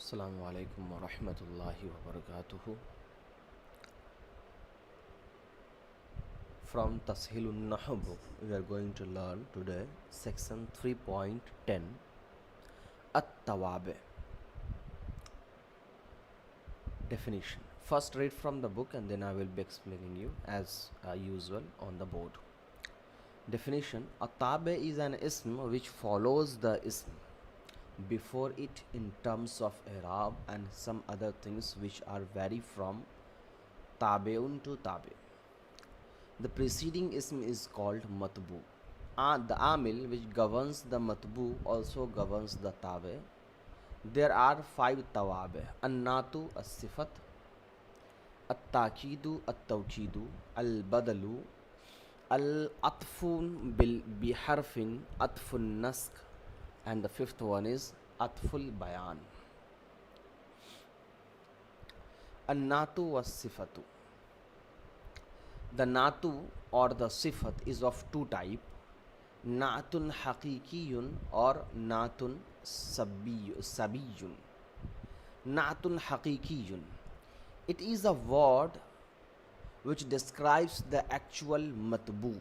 Assalamu-Alaikum wa rahmatullahi wa barakatuhu. From Tasheel النحو book, we are going to learn today section 3.10 التوابع. Definition. First read from the book and then I will be explaining you as usual on the board. Definition. التوابع is an ism which follows the ism before it in terms of i'rab and some other things which are vary from tabi'un to tabi'. The preceding ism is called matbu. The amil which governs the matbu also governs the tabi'. There are 5 tawabi: an-natu as-sifat, at-takidu at-tawkidu, al-badalu, al-atfun bi-harfin, atfun nask, and the 5th one is atful bayan. An-natu was sifatu. The natu or the sifat is of 2 types: natun haqiqiyun or natun sabiyun. Natun haqiqiyun, it is a word which describes the actual matbu.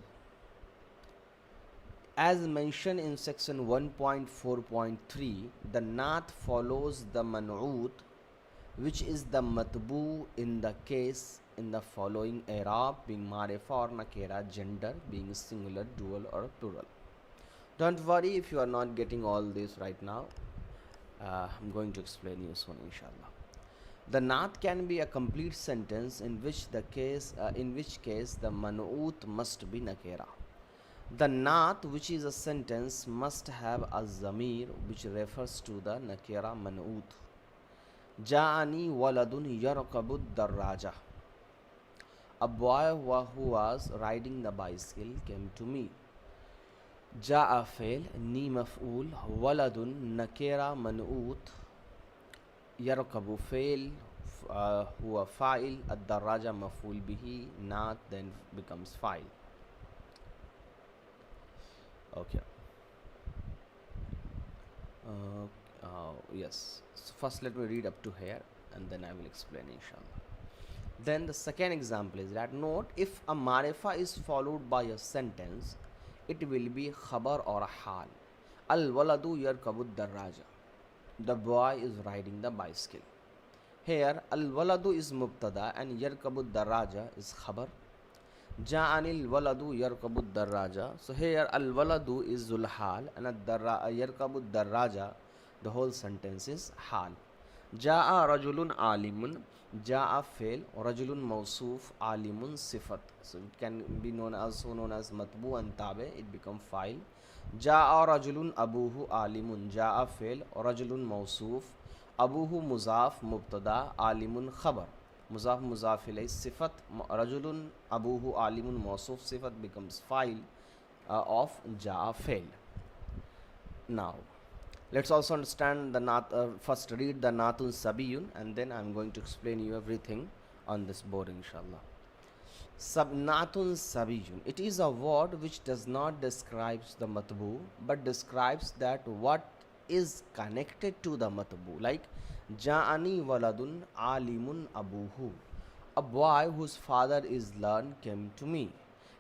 As mentioned in section 1.4.3, the nat follows the man'ut, which is the matbu in the case in the following i'rab being marifa or nakira, gender being singular, dual or plural. Don't worry if you are not getting all this right now. I'm going to explain you soon, inshallah. The nat can be a complete sentence in which case the man'ut must be nakira. The nat, which is a sentence, must have a zamir which refers to the nakira man'ut. Ja'ani waladun yarkabu darraja. A boy who was riding the bicycle came to me. Ja'a fail, ni maf'ul, waladun nakira man'ut, yarkabu fail, huwa fa'il, ad-darraja maf'ul bihi, nat then becomes fa'il. Okay. Yes. So first let me read up to here and then I will explain, inshallah. Then the second example is that note, if a marifa is followed by a sentence, it will be khabar or a hal. Al-waladu yarkabu darraja. The boy is riding the bicycle. Here al-waladu is mubtada and yarkabu darraja is khabar. Ja'anil waladu yarkabu darraja. So here al-waladu is zulhal and yarkabu darraja, the whole sentence is hal. Ja'a rajulun alimun. Ja'a fail, rajulun mawsuf, alimun sifat. So it can be also known as matbu and tabi. It become file. Ja'a rajulun abuhu alimun. Ja'a fail, rajulun mawsuf, abuhu muzaf mubtada, alimun khabar. Muzaf muzaf ilay sifat, rajulun abuhu alimun mawsuf, sifat becomes file of ja'a fail. Now let's also understand the nat. First read the natun sabiyun and then I'm going to explain you everything on this board, inshallah. Natun sabiyun, it is a word which does not describe the matbu but describes that what is connected to the matbu, like Ja'ani waladun alimun abuhu. A boy whose father is learned came to me.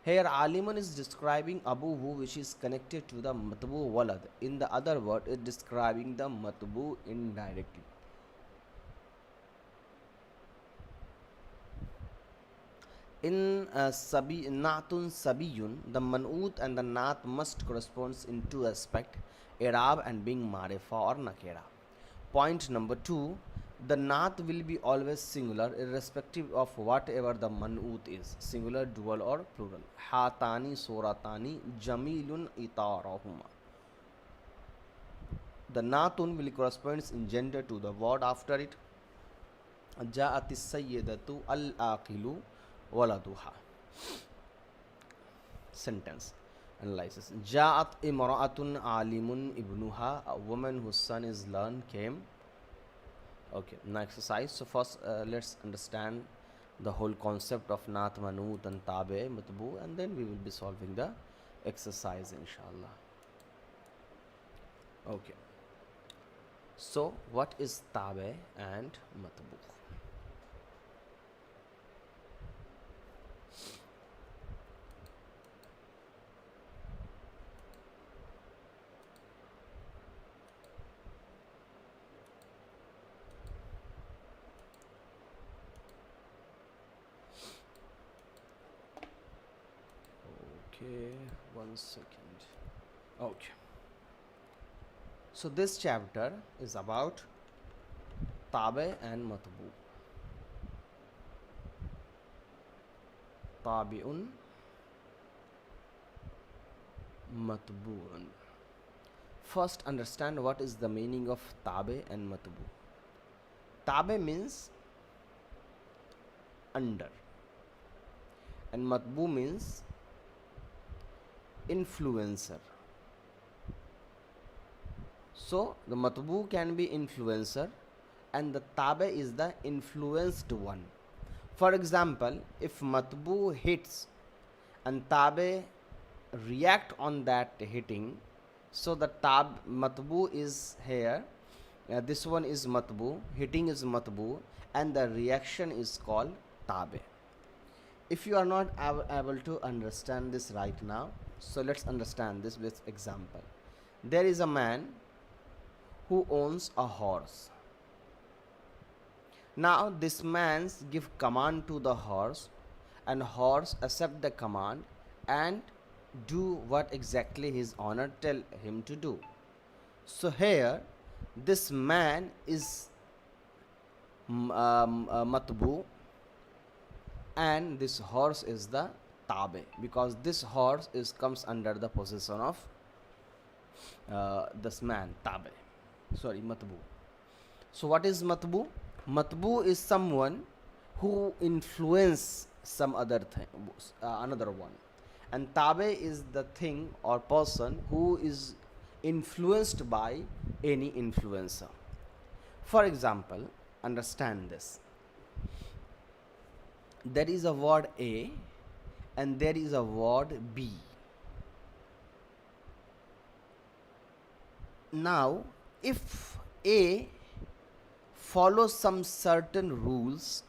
Here alimun is describing abuhu, which is connected to the matbu walad. In the other word, it is describing the matbu indirectly. In natun sabiyun, the man'ut and the nat must correspond in 2 aspects: i'rab and being marifa or nakira. Point number 2, the nat will be always singular irrespective of whatever the man'ut is, singular, dual or plural. Hatani soratani jamilun itarahuma. The natun will correspond in gender to the word after it. Ja'atis sayyidatu al-aqilu waladuha. Sentence analysis. Ja'at imra'atun alimun ibnuha. A woman whose son is learned came. Okay, now exercise. So first let's understand the whole concept of nat, manut and tabe, matbu, and then we will be solving the exercise, inshallah. Okay. So what is tabe and matbu? Okay, 1 second. Okay. So this chapter is about tabe and matbu. Tabi'un, matbu'un. First understand what is the meaning of tabe and matbu. Tabe means under and matbu means influencer. So the matbu can be influencer and the tabe is the influenced one. For example, if matbu hits and tabe react on that hitting, so the matbu is here, this one is matbu, hitting is matbu, and the reaction is called tabe. If you are not able to understand this right now, so let's understand this with example. There is a man who owns a horse. Now this man give command to the horse and horse accept the command and do what exactly his owner tell him to do. So here this man is matbu and this horse is the tabe, because this horse comes under the possession of this man matbu. So what is matbu? Matbu is someone who influence some other thing, another one, and tabe is the thing or person who is influenced by any influencer. For example, understand this. There is a word A and there is a word B. Now, if A follows some certain rules,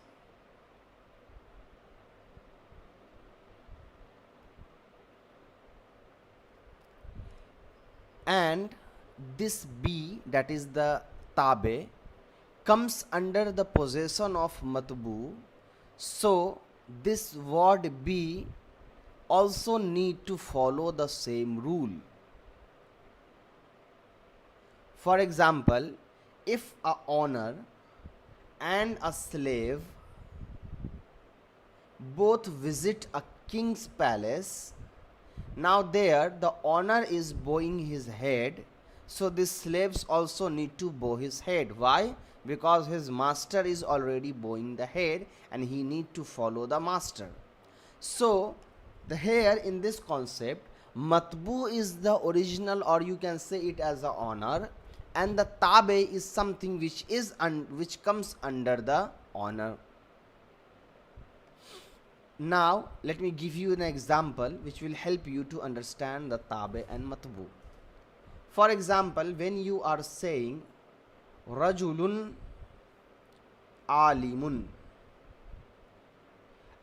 and this B, that is the tabe, comes under the possession of matbu, so this word B also need to follow the same rule. For example, if a owner and a slave both visit a king's palace, now there the owner is bowing his head, so the slaves also need to bow his head. Why? Because his master is already bowing the head and he need to follow the master. So here in this concept, matbu is the original, or you can say it as a honor, and the tabe is something which is which comes under the honor. Now let me give you an example which will help you to understand the tabe and matbu. For example, when you are saying rajulun alimun,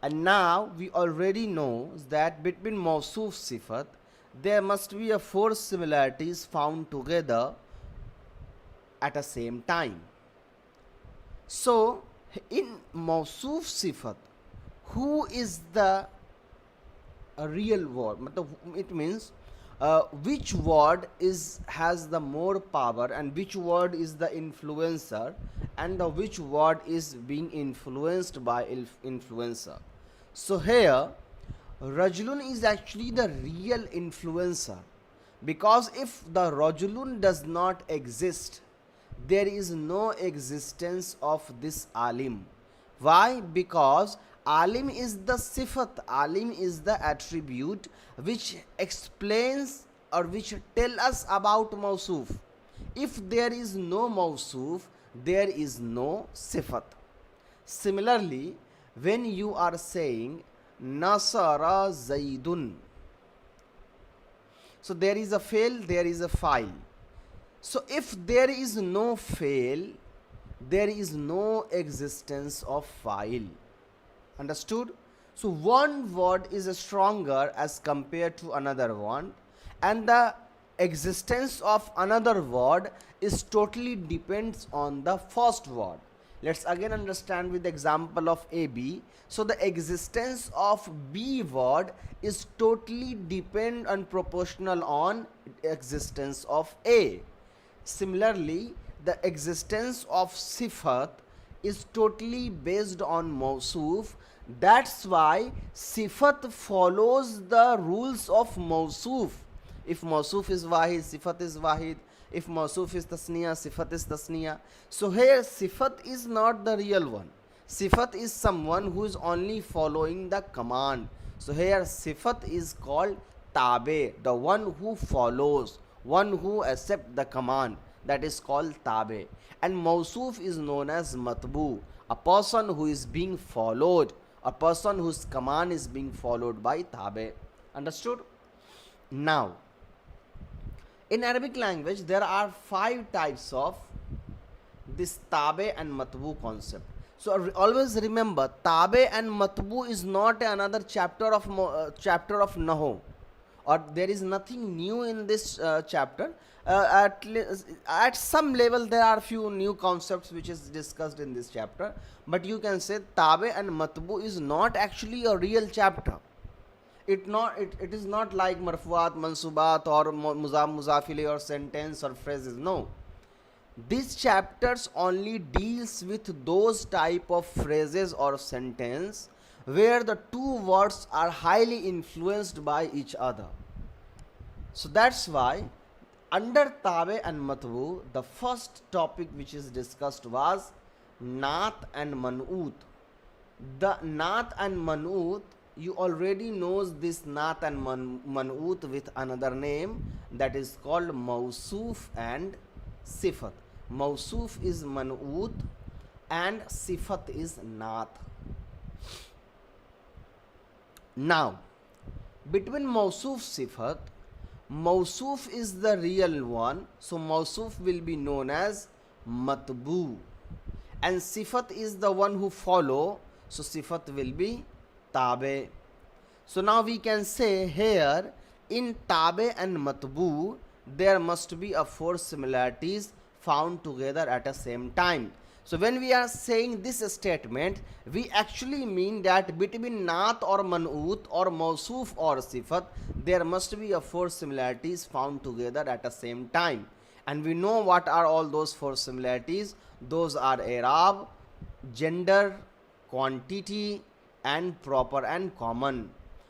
and now we already know that between mawsuf sifat there must be a 4 similarities found together at the same time. So in mawsuf sifat, who is the real word? It means which word has the more power and which word is the influencer and which word is being influenced by influencer. So here rajulun is actually the real influencer, because if the rajulun does not exist, there is no existence of this alim. Why? Because alim is the sifat, alim is the attribute which explains or which tell us about mawsuf. If there is no mawsuf, there is no sifat. Similarly, when you are saying nasara zaidun, so there is a fail, there is a file. So if there is no fail, there is no existence of file. Understood? So one word is stronger as compared to another one, and the existence of another word is totally depends on the first word. Let's again understand with the example of AB. So the existence of B word is totally depend and proportional on existence of A. Similarly, the existence of sifat is totally based on mausuf. That's why sifat follows the rules of mausuf. If mausuf is wahid, sifat is wahid. If mausuf is tasniya, sifat is tasniya. So here sifat is not the real one. Sifat is someone who is only following the command. So here sifat is called tabe, the one who follows, one who accepts the command. That is called tabe. And mausuf is known as matbu, a person who is being followed, a person whose command is being followed by tabe. Understood? Now, in Arabic language, there are 5 types of this tabe and matbu concept. So always remember, tabe and matbu is not another chapter of Nahu, or there is nothing new in this chapter. At some level there are few new concepts which is discussed in this chapter, but you can say tabe and matbu is not actually a real chapter. It is not like marfuat, mansubat, or muzafile, or sentence or phrases. No, these chapters only deals with those type of phrases or sentence where the two words are highly influenced by each other. So that's why under tabe and matbu, the first topic which is discussed was naat and man'ut. The naat and man'ut, you already knows this naat and man'ut with another name, that is called mausuf and sifat. Mausuf is man'ut and sifat is naat. Now, between mausuf sifat, mausuf is the real one, so mausuf will be known as matbu, and sifat is the one who follow, so sifat will be tabe. So now we can say here in tabe and matbu there must be a 4 similarities found together at the same time. So when we are saying this statement, we actually mean that between naat or man'ut or mausuf or sifat, there must be a 4 similarities found together at the same time. And we know what are all those 4 similarities. Those are i'rab, gender, quantity, and proper and common.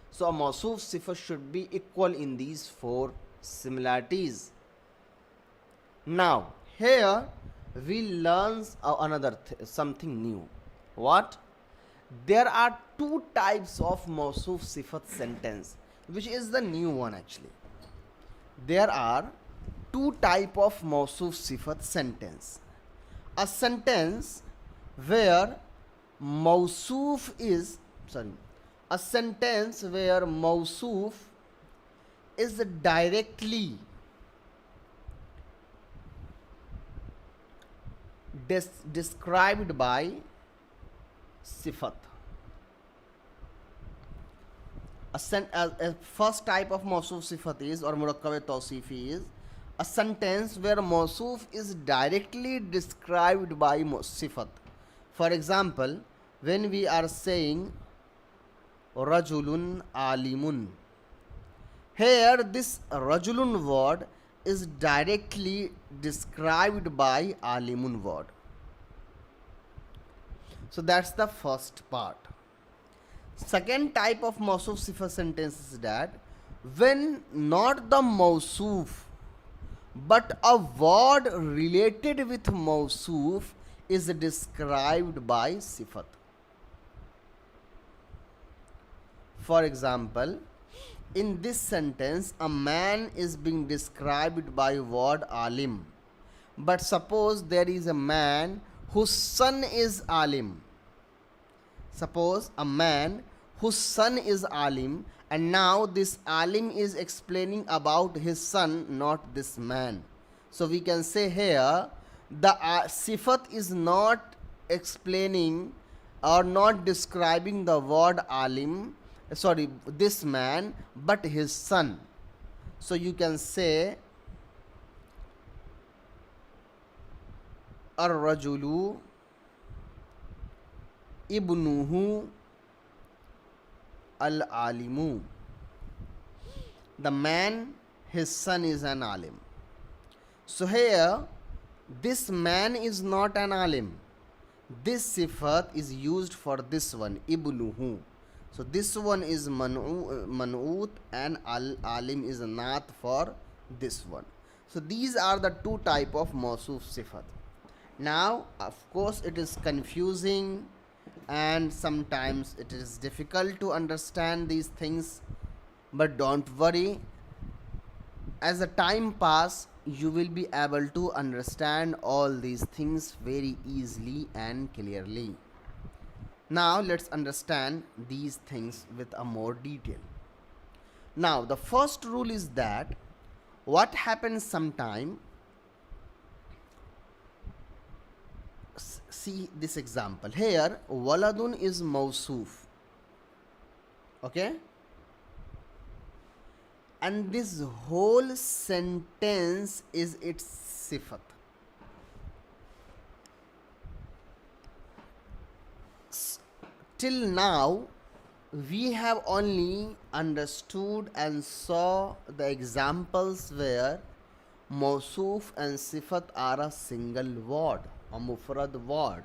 So a mausuf sifat should be equal in these 4 similarities. Now here we learn another something new. What? There are 2 types of mausuf sifat sentence, which is the new one actually. There are 2 type of mausuf sifat sentence. A sentence where mausuf is a sentence where mausuf is directly described by sifat. A first type of mausuf sifat is, or murakkab tawsifi is, a sentence where mausuf is directly described by sifat. For example, when we are saying rajulun alimun, here this rajulun word is directly described by alimun word. So that's the first part. Second type of mausuf sifat sentence is that when not the mausuf but a word related with mausuf is described by sifat. For example, in this sentence, a man is being described by word Alim. But suppose there is a man whose son is Alim. Suppose a man whose son is Alim, and now this Alim is explaining about his son, not this man. So we can say here the sifat is not explaining or not describing the word Alim, sorry, this man, but his son. So you can say Ar-Rajulu Ibnuhu Al-Alimu. The man, his son is an Alim. So here, this man is not an Alim. This sifat is used for this one, Ibnuhu. So this one is man'ut and Alim is naat for this one. So these are the two type of mawsuf sifat. Now, of course, it is confusing and sometimes it is difficult to understand these things, but don't worry. As the time pass, you will be able to understand all these things very easily and clearly. Now let's understand these things with a more detail. Now the first rule is that what happens sometime, see this example here, waladun is mawsuf, okay, and this whole sentence is its sifat. Till now we have only understood and saw the examples where mawsuf and sifat are a single word, a mufrad word.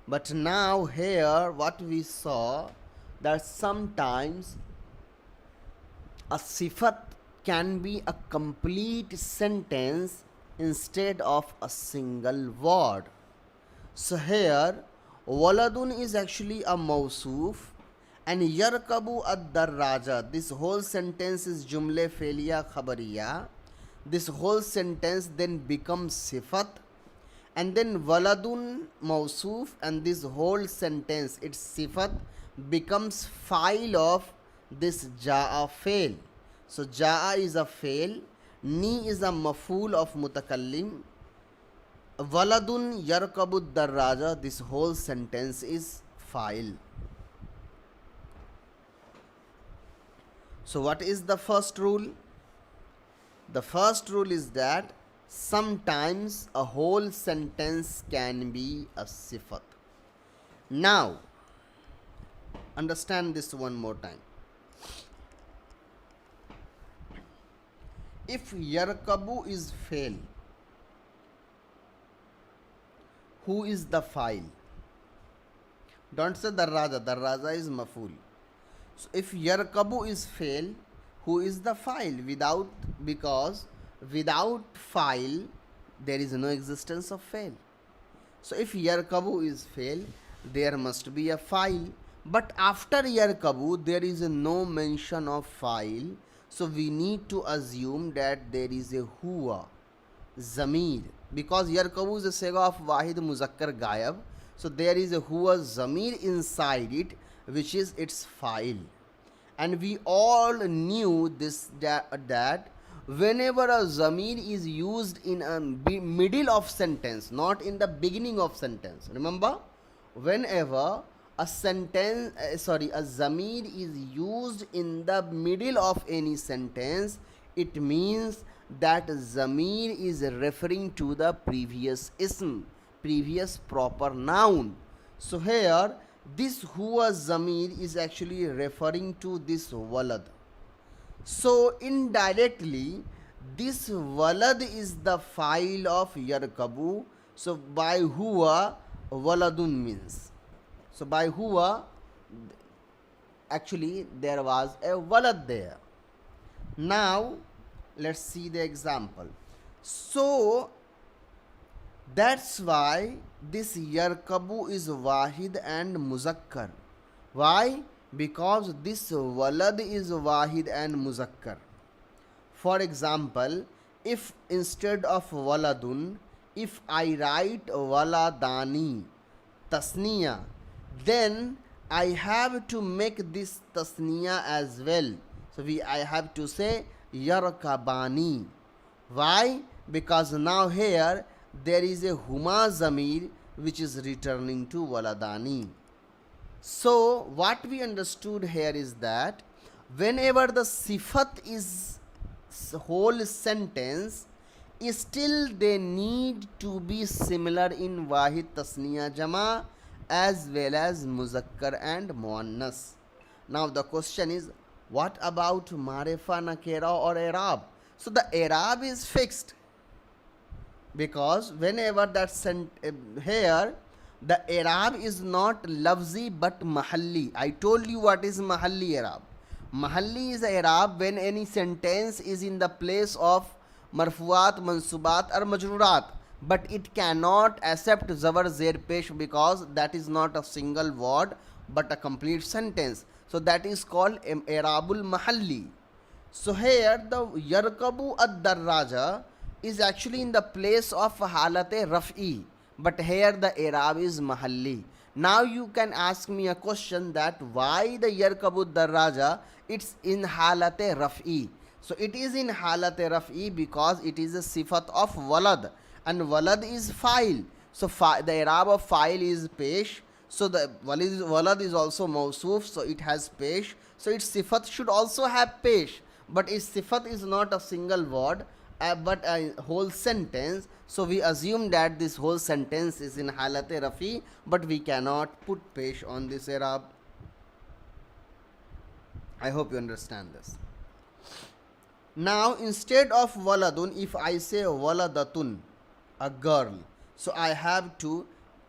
But now here what we saw, that sometimes a sifat can be a complete sentence instead of a single word. So here waladun is actually a mawsuf and yarkabu ad-darraja, this whole sentence is jumle fe'liya khabariya. This whole sentence then becomes sifat, and then waladun mawsuf and this whole sentence, its sifat, becomes fa'il of this ja'a fail. So ja'a is a fail, ni is a maf'ul of mutakallim, waladun yarkabu darraja, this whole sentence is fa'il. So what is the first rule? The first rule is that sometimes a whole sentence can be a sifat. Now understand this one more time. If yarkabu is fail, who is the fa'il? Don't say darraja, darraja is maf'ul. So if yarkabu is fail, who is the fa'il? Because without fa'il there is no existence of fail. So if yarkabu is fail, there must be a fa'il. But after yarkabu there is no mention of fa'il. So we need to assume that there is a huwa, zamir, because yarkabu is a sega of wahid muzakkar gayab. So there is a huwa zamir inside it, which is its fa'il. And we all knew this, that whenever a zamir is used in a middle of sentence, not in the beginning of sentence, remember, whenever a sentence, a zamir is used in the middle of any sentence, it means that zamir is referring to the previous ism, previous proper noun. So here this huwa zamir is actually referring to this walad. So indirectly this walad is the fa'il of yarkabu. So by huwa waladun means. So by huwa actually there was a walad there. Now let's see the example. So that's why this yarkabu is wahid and muzakkar. Why? Because this walad is wahid and muzakkar. For example, if instead of waladun, if I write waladani, tasniya, then I have to make this tasniya as well. So I have to say yarkabani. Why? because now here there is a huma zamir which is returning to waladani. So what we understood here is that whenever the sifat is whole sentence, still they need to be similar in wahid tasniya jama as well as muzakkar and muannas. Now the question is, what about marefa, nakera or i'rab? So the i'rab is fixed, because whenever that here the i'rab is not lafzi but mahalli. I told you what is mahalli i'rab. Mahalli is i'rab when any sentence is in the place of marfuat, mansubat or majrurat, but it cannot accept zabar zer pesh because that is not a single word but a complete sentence. So that is called i'rabul mahalli. So here the yarkabu ad-darraja is actually in the place of halate raf'i, but here the i'rab is mahalli. Now you can ask me a question that why the yarkabu ad-darraja it's in halate raf'i. So it is in halate raf'i because it is a sifat of walad, and walad is fa'il. So the i'rab of fa'il is pesh. So the walad is also mawsuf, so it has pesh. So its sifat should also have pesh, but its sifat is not a single word but a whole sentence. So we assume that this whole sentence is in halate rafi, but we cannot put pesh on this i'rab. I hope you understand this. Now instead of waladun, if I say waladatun, a girl, so I have to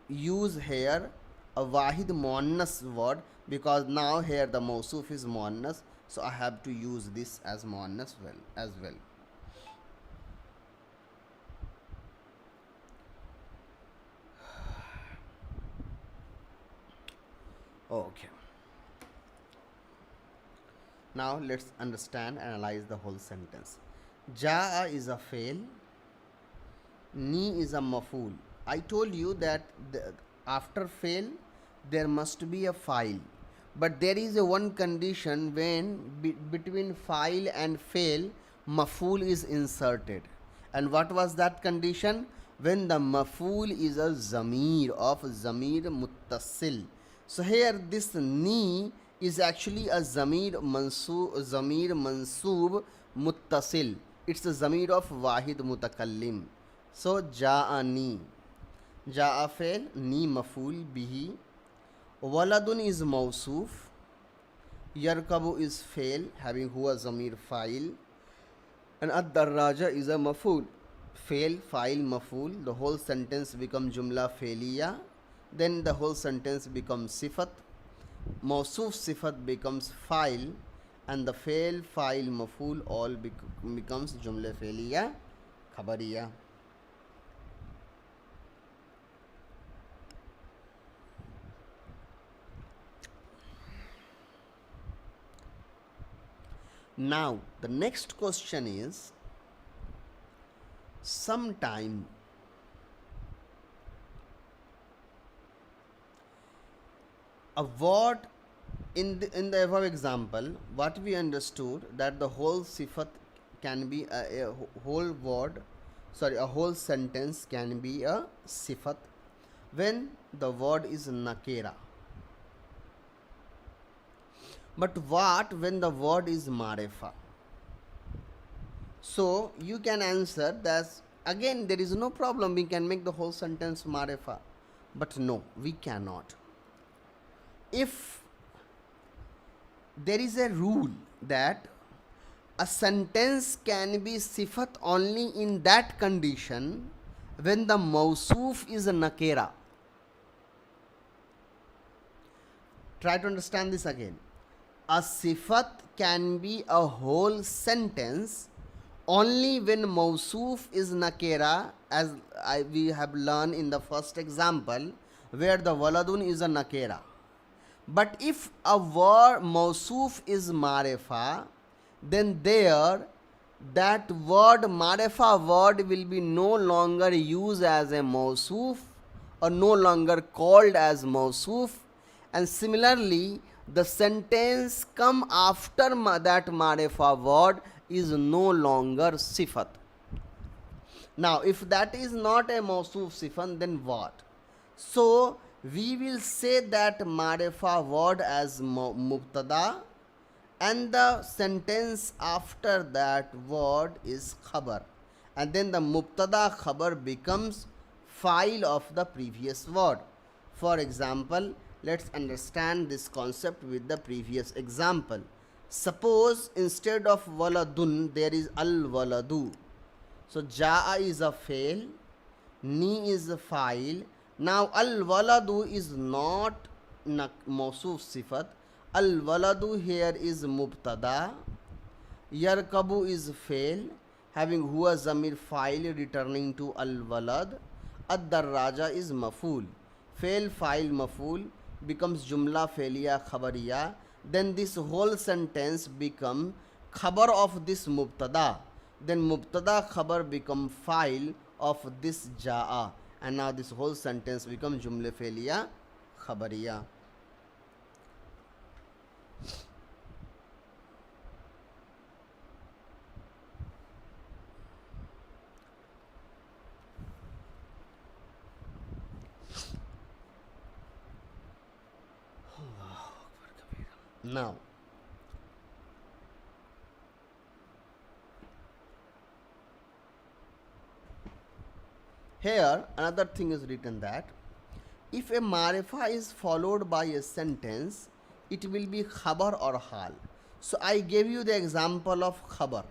use here a wahid muannas word, because now here the mawsuf is muannas, so I have to use this as muannas as well. Okay. Now let's understand, analyze the whole sentence. Ja'a is a fail, ni is a maful. I told you that after fail there must be a file, but there is a one condition when between file and fail maful is inserted. And what was that condition? When the maful is a zamir of zamir muttasil. So here this ni is actually a zamir mansoob muttasil. It's a zamir of wahid mutakallim. So ja'ani, ja'a fail, ni maful bihi, waladun is mawsuf, yarkabu is fail having huwa zamir fa'il, and ad-darraja is a maful, fail fa'il maful. The whole sentence becomes jumla failiya. Then the whole sentence becomes sifat, mawsuf sifat becomes fa'il, and the fail fa'il maful all becomes jumla failiya khabariya. Now the next question is, sometime a word in the above example, what we understood that the whole sifat can be a whole word, a whole sentence can be a sifat when the word is nakera. But what when the word is marefa? So you can answer that again there is no problem, we can make the whole sentence marefa, but no, we cannot. If there is a rule that a sentence can be sifat only in that condition when the mawsuf is a nakera. Try to understand this again. A sifat can be a whole sentence only when mawsuf is nakera, as we have learned in the first example where the waladun is a nakera. But if a word mawsuf is marefa, then there that word marefa word will be no longer used as a mawsuf or no longer called as mawsuf, and similarly the sentence come after that marefa word is no longer sifat. Now, if that is not a mawsuf sifat, then what? So, we will say that marifa word as mubtada, and the sentence after that word is khabar, and then the mubtada khabar becomes file of the previous word. For example, let's understand this concept with the previous example. Suppose instead of waladun there is al waladu. So jaa is a fail, ni is a file. Now al waladu is not mawsuf sifat. Al waladu here is mubtada. Yarkabu is fail, having huwa zamir file returning to al walad. Ad darraja is maful. Fail file maful becomes jumla failiya khabariya. Then this whole sentence become khabar of this mubtada. Then mubtada khabar become file of this jaa, and now this whole sentence become jumla failiya khabariya. Now, here another thing is written that if a marifa is followed by a sentence, it will be khabar or hal. So I gave you the example of khabar.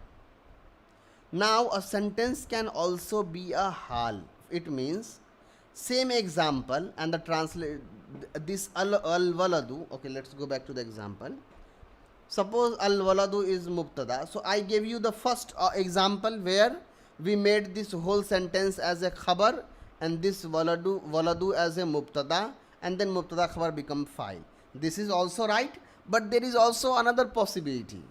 Now a sentence can also be a hal. It means same example, and the translate this al waladu. Okay, let's go back to the example. Suppose al waladu is mubtada. So I gave you the first example where we made this whole sentence as a khabar, and this waladu as a mubtada, and then mubtada khabar become file. This is also right, but there is also another possibility.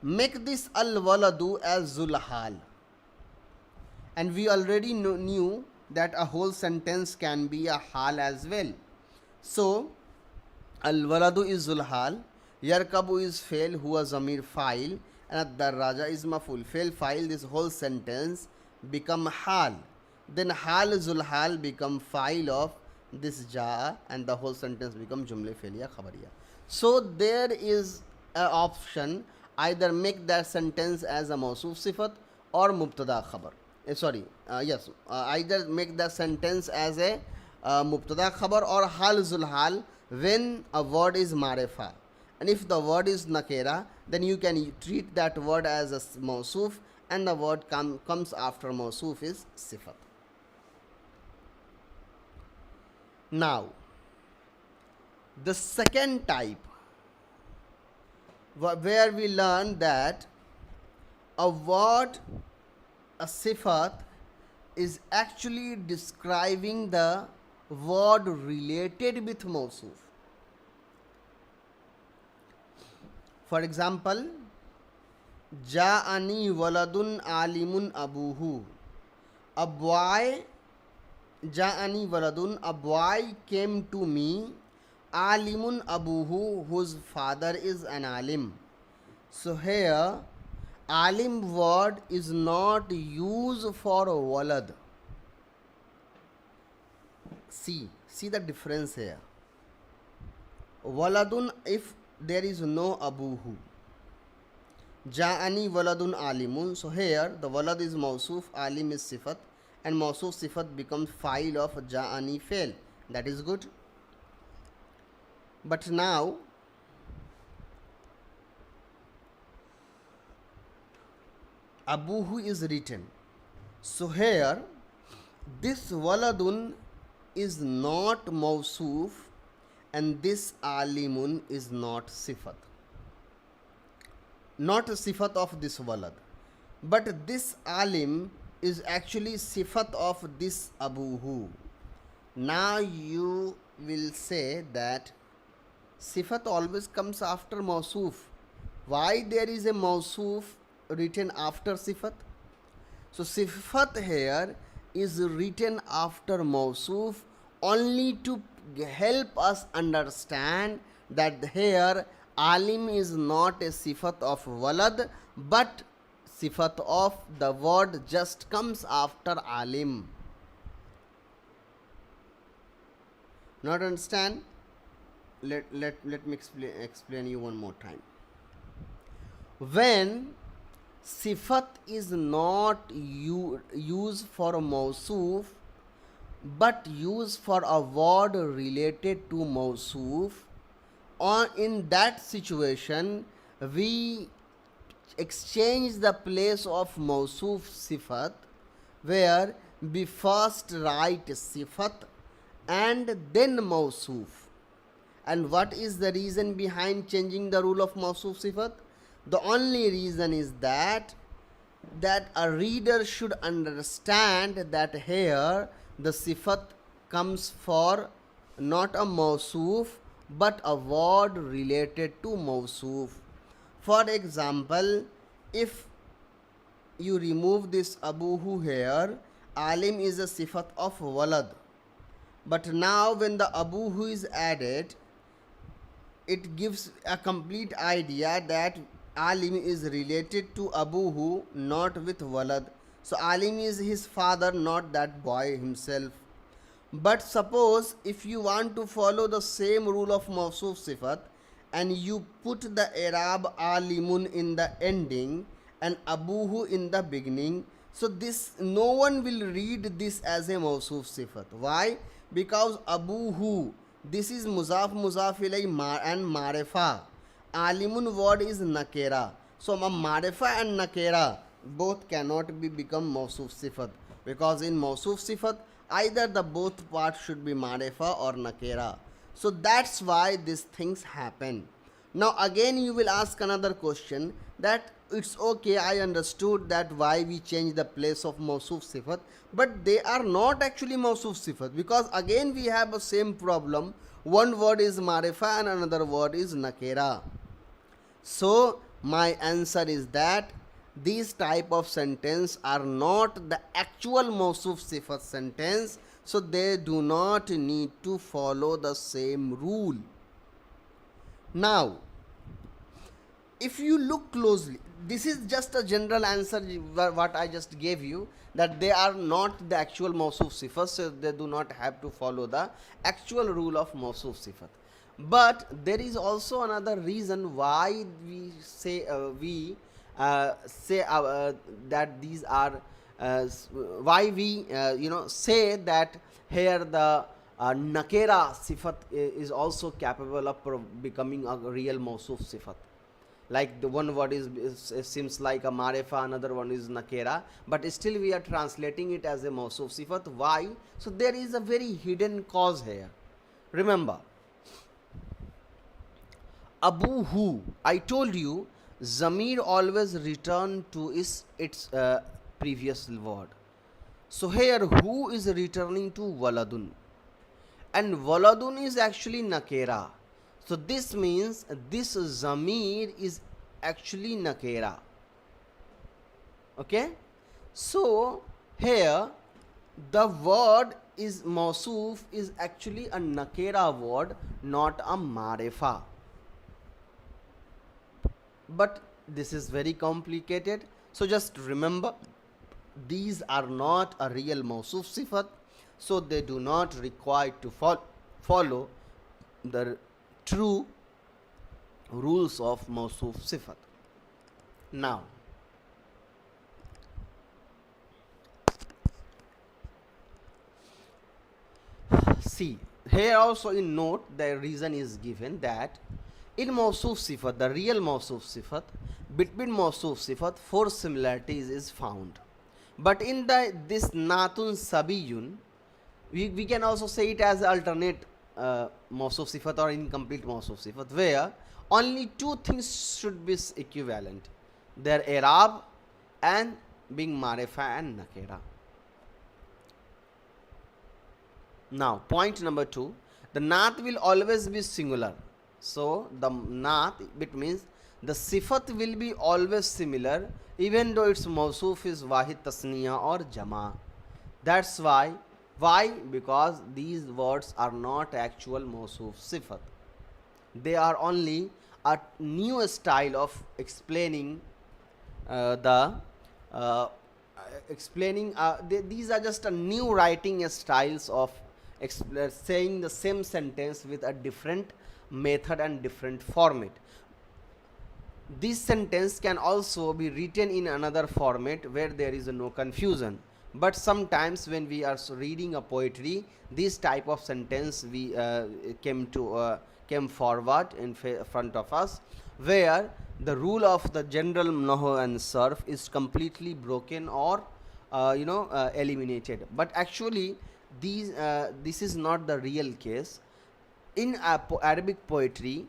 Make this al waladu as zulhal, and we already knew that a whole sentence can be a hal as well. So al waladu is zulhal, yarkabu is fail, huwa zamir file, and ad darraja is maful. Fail file, this whole sentence become hal. Then hal zulhal become file of this jaa, and the whole sentence become jumla failiya khabariya. So there is an option, either make that sentence as a mawsuf sifat or mubtada khabar. Either make the sentence as a mubtada khabar or hal zulhal when a word is marifa. And if the word is nakera, then you can treat that word as a mawsuf, and the word comes after mawsuf is sifat. Now, the second type, where we learn that a word, a sifat, is actually describing the word related with mawsuf. For example, ja'ani waladun alimun abuhu. A boy, ja'ani waladun, a boy came to me, alimun abuhu, whose father is an alim. So here, alim word is not used for walad. See the difference here. Waladun, if there is no abuhu. Ja'ani waladun alimun. So here the walad is mawsuf, alim is sifat, and mawsuf sifat becomes file of ja'ani fail. That is good. But now abuhu is written. So here this waladun is not mawsuf, and this alimun is not sifat. Not a sifat of this walad. But this alim is actually sifat of this abuhu. Now you will say that sifat always comes after mawsuf. Why there is a mawsuf written after sifat? So sifat here is written after mawsuf only to help us understand that here alim is not a sifat of walad, but sifat of the word just comes after alim. Not understand? Let me explain you one more time. When sifat is not used for a mawsoof but used for a word related to mawsoof, or in that situation we exchange the place of mawsoof sifat, where we first write sifat and then mawsoof. And what is the reason behind changing the rule of mawsoof sifat? The only reason is that a reader should understand that here the sifat comes for not a mawsoof but a word related to mawsoof. For example, if you remove this abuhu here, alim is a sifat of walad. But now when the abuhu is added, it gives a complete idea that alim is related to abuhu, not with walad. So alim is his father, not that boy himself. But suppose if you want to follow the same rule of mawsoof sifat and you put the i'rab alimun in the ending and abuhu in the beginning, so this no one will read this as a mawsoof sifat. Why? Because abuhu, this is muzaf ilay and marifa. Alimun word is nakera. So marifa and nakera both cannot become mawsoof sifat, because in mawsoof sifat either the both parts should be marifa or nakera. So that's why these things happen. Now again you will ask another question, that it's okay, I understood that why we change the place of mawsoof sifat, but they are not actually mawsoof sifat, because again we have the same problem. One word is marifa and another word is nakera. So my answer is that these type of sentence are not the actual mawsoof sifat sentence, so they do not need to follow the same rule. Now if you look closely, this is just a general answer what I just gave you, that they are not the actual mawsoof sifat, so they do not have to follow the actual rule of mawsoof sifat. But there is also another reason why we say that these are why we say that here the nakera sifat is also capable of becoming a real mawsoof sifat. Like the one word seems like a marifa, another one is nakera, but still we are translating it as a mawsoof sifat. Why? So there is a very hidden cause here. Remember, abuhu, I told you zamir always return to its previous word. So here who is returning to waladun, and waladun is actually nakera. So this means this zamir is actually nakera. Okay? So here the word is mawsoof is actually a nakera word, not a marifa. But this is very complicated. So just remember, these are not a real mawsoof sifat, so they do not require to follow the true rules of mawsoof sifat. Now see, here also in note the reason is given that in mawsoof sifat, the real mawsoof sifat, between mawsoof sifat 4 similarities is found. But in this natun sabiyun, we can also say it as alternate mawsoof sifat or incomplete mawsoof sifat, where only 2 things should be equivalent, their i'rab and being marifa and nakera. Now point number 2, the naat will always be singular. So the naat, it means the sifat will be always similar even though its mawsoof is wahid tasniya or jama. That's why because these words are not actual mawsoof sifat. They are only a new style of explaining the uh, explaining these are just a new writing styles of saying the same sentence with a different method and different format. This sentence can also be written in another format where there is no confusion, but sometimes when we are reading a poetry, this type of sentence we came forward in front of us, where the rule of the general Nahu and Sarf is completely broken or eliminated. But actually this is not the real case. In Arabic poetry,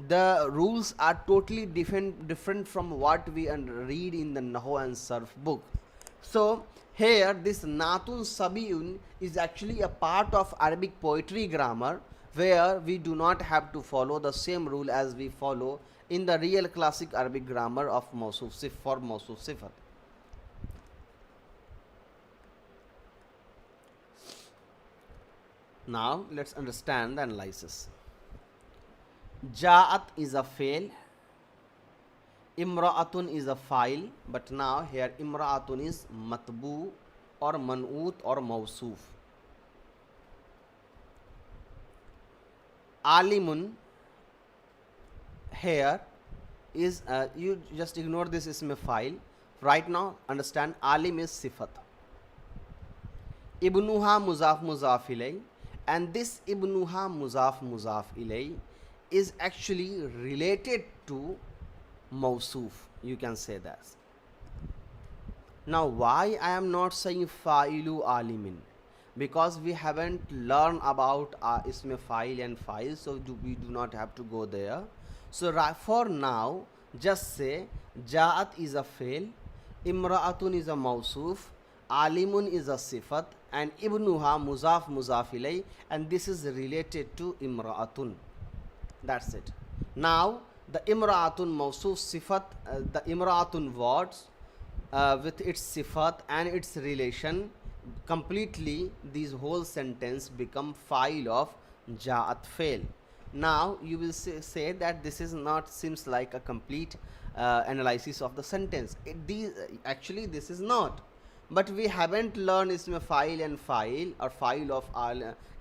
the rules are totally different from what we read in the Nahu and Sarf book. So here this Natun Sabiyun is actually a part of Arabic poetry grammar, where we do not have to follow the same rule as we follow in the real classic Arabic grammar of Mawsuf for Mawsuf Sifat. Now let's understand the analysis. Ja'at is a fail, Imra'atun is a file, but now here Imra'atun is matbu or man'ut or mawsuf. Alimun here is you just ignore this ism file. Right now understand Alim is sifat. Ibnuha muzaf muzaf ilay, and this Ibnuha muzaf muzaf ilay is actually related to Mawsuf, you can say that. Now why I am not saying fa'ilu alimin? Because we haven't learned about ism fa'il and fa'il, so we do not have to go there. So for now just say ja'at is a fail, imra'atun is a mawsuf, alimun is a sifat, and ibnuha muzaf muzaf ilay, and this is related to imra'atun. That's it. Now the imra'atun mawsuf sifat, the imra'atun words with its sifat and its relation, completely this whole sentence become file of ja'at fail. Now you will say that this is not seems like a complete analysis of the sentence. Actually this is not, but we haven't learned ism file and file or file of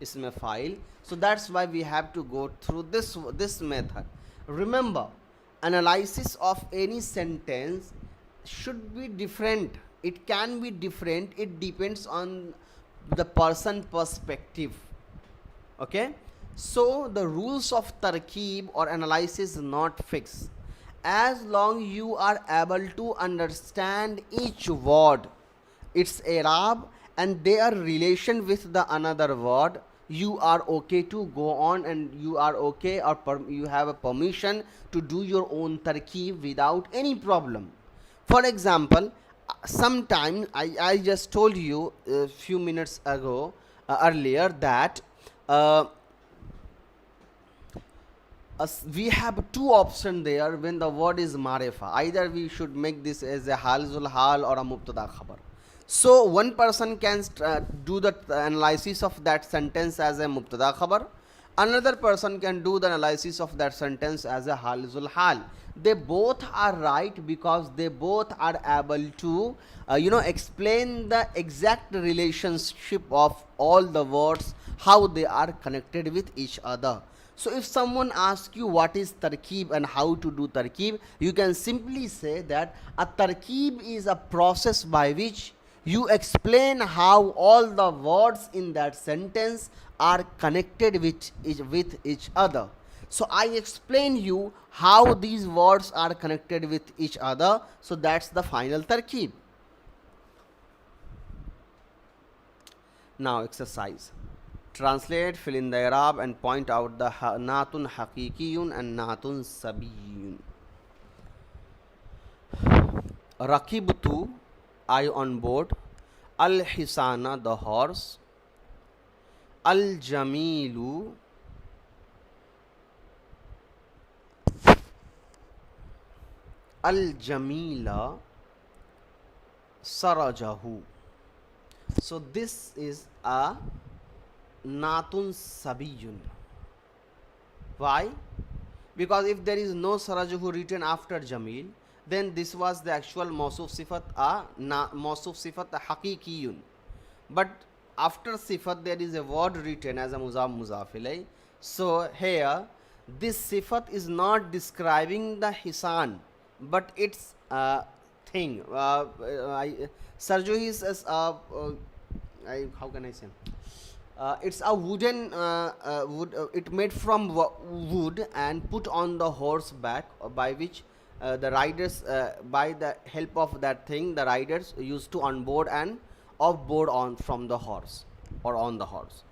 ism file, so that's why we have to go through this method. Remember, analysis of any sentence should be different. It can be different, it depends on the person perspective. Okay, so the rules of tarkib or analysis is not fixed. As long you are able to understand each word, its i'rab and their relation with the another word, you are okay to go on, and you are okay or you have a permission to do your own tarkib without any problem. For example, sometime I just told you a few minutes ago earlier that we have two options there when the word is marifa. Either we should make this as a halzul hal or a mubtada khabar. So one person can do the analysis of that sentence as a mubtada khabar. Another person can do the analysis of that sentence as a halzul hal. They both are right because they both are able to explain the exact relationship of all the words, how they are connected with each other. So if someone asks you what is tarkib and how to do tarkib, you can simply say that a tarkib is a process by which you explain how all the words in that sentence are connected with each other. So I explain you how these words are connected with each other. So that's the final tarkib. Now exercise. Translate, fill in the i'rab and point out the natun haqiqiyun and natun sabiyun. Rakibtu, I on board. Al hisana, the horse. Al jamilu, al jamila sarajahu. So this is a natun sabiyun. Why? Because if there is no sarajahu written after jamil, then this was the actual mawsuf sifat mawsuf sifat haqiqiyun. But after sifat there is a word written as a muzaf muzaf ilayh. So here this sifat is not describing the hisan, but its thing. Sarjo is as how can I say? It's a wooden wood. It made from wood and put on the horse back, by which the riders, by the help of that thing, the riders used to onboard and offboard on from the horse or on the horse.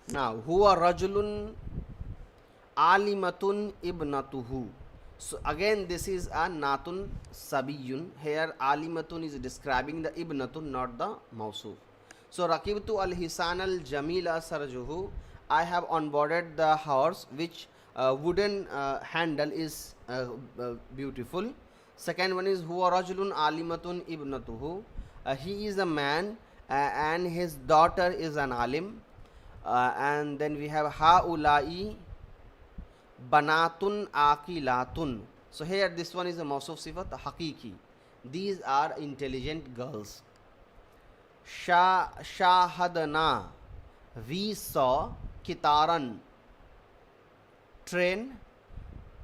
Now, huwa rajulun alimatun ibnatuhu. So again this is a natun sabiyun. Here alimatun is describing the ibnatun, not the mausuf. So rakibtu al hisan al jamila sarjuhu. I have onboarded the horse which wooden handle is beautiful. Second one is huwa rajulun alimatun ibnatuhu. He is a man and his daughter is an alim. And then we have haulai banatun aqilatun. So here this one is a mawsuf sifat haqiqi. These are intelligent girls. Shahadna, we saw. Kitaran, train.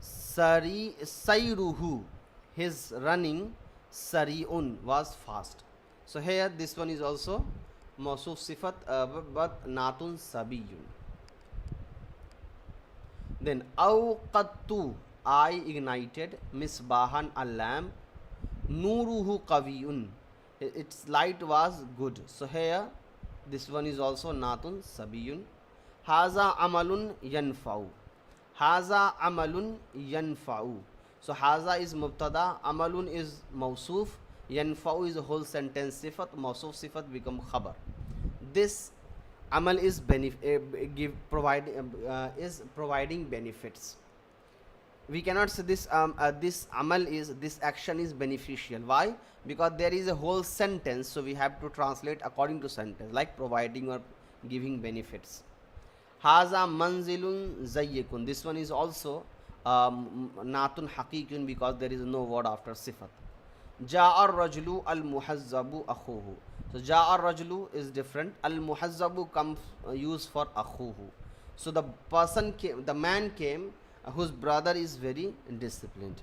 Sayruhu, his running. Sariun, was fast. So here this one is also mawsuf sifat but natun sabiyun. Then awqattu, I ignited. Misbahan, a lamp. Nuruhu qawiyun, its light was good. So here this one is also natun sabiyun. Haza amalun yanfa'u. Haza amalun yanfa'u. So haza is mubtada, amalun is mawsuf, yanfa'u is a whole sentence sifat, mawsuf sifat become khabar. This amal is providing benefits. We cannot say this this amal is, this action is beneficial. Why? Because there is a whole sentence, so we have to translate according to sentence, like providing or giving benefits. Haza manzilun zayyikun. This one is also natun haqiqun because there is no word after sifat. Ja'a rajulu al muhazzabu akhuhu. So ja'a rajulu is different. Al muhazzabu comes used for akhuhu. So the person came, the man came whose brother is very disciplined.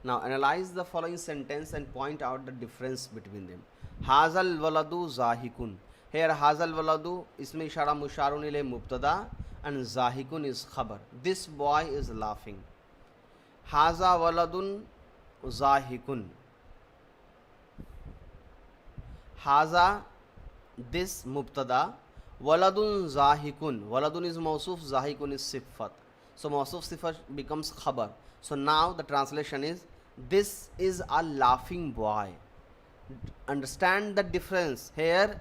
Now analyze the following sentence and point out the difference between them. Hazal waladu zahikun. Here hazal waladu isme ishara musharun ilay mubtada and zahikun is khabar. This boy is laughing. Haza waladun zahikun. Haza, this mubtada. Waladun zahikun. Waladun is mawsuf, zahikun is sifat. So mawsuf sifat becomes khabar. So now the translation is, this is a laughing boy. Understand the difference. Here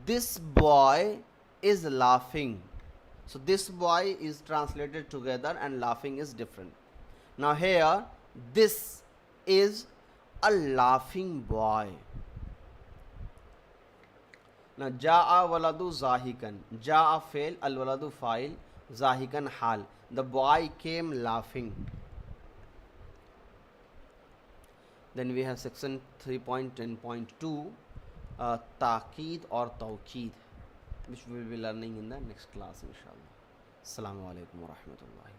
this boy is laughing. So this boy is translated together and laughing is different. Now here this is a laughing boy. Now ja'a waladu zahikan. Ja'a fail, al waladu fa'il, zahikan hal. The boy came laughing. Then we have section 3.10.2 Taqeed or Tawqeed, which we will be learning in the next class inshallah. Assalamu alaikum wa rahmatullahi.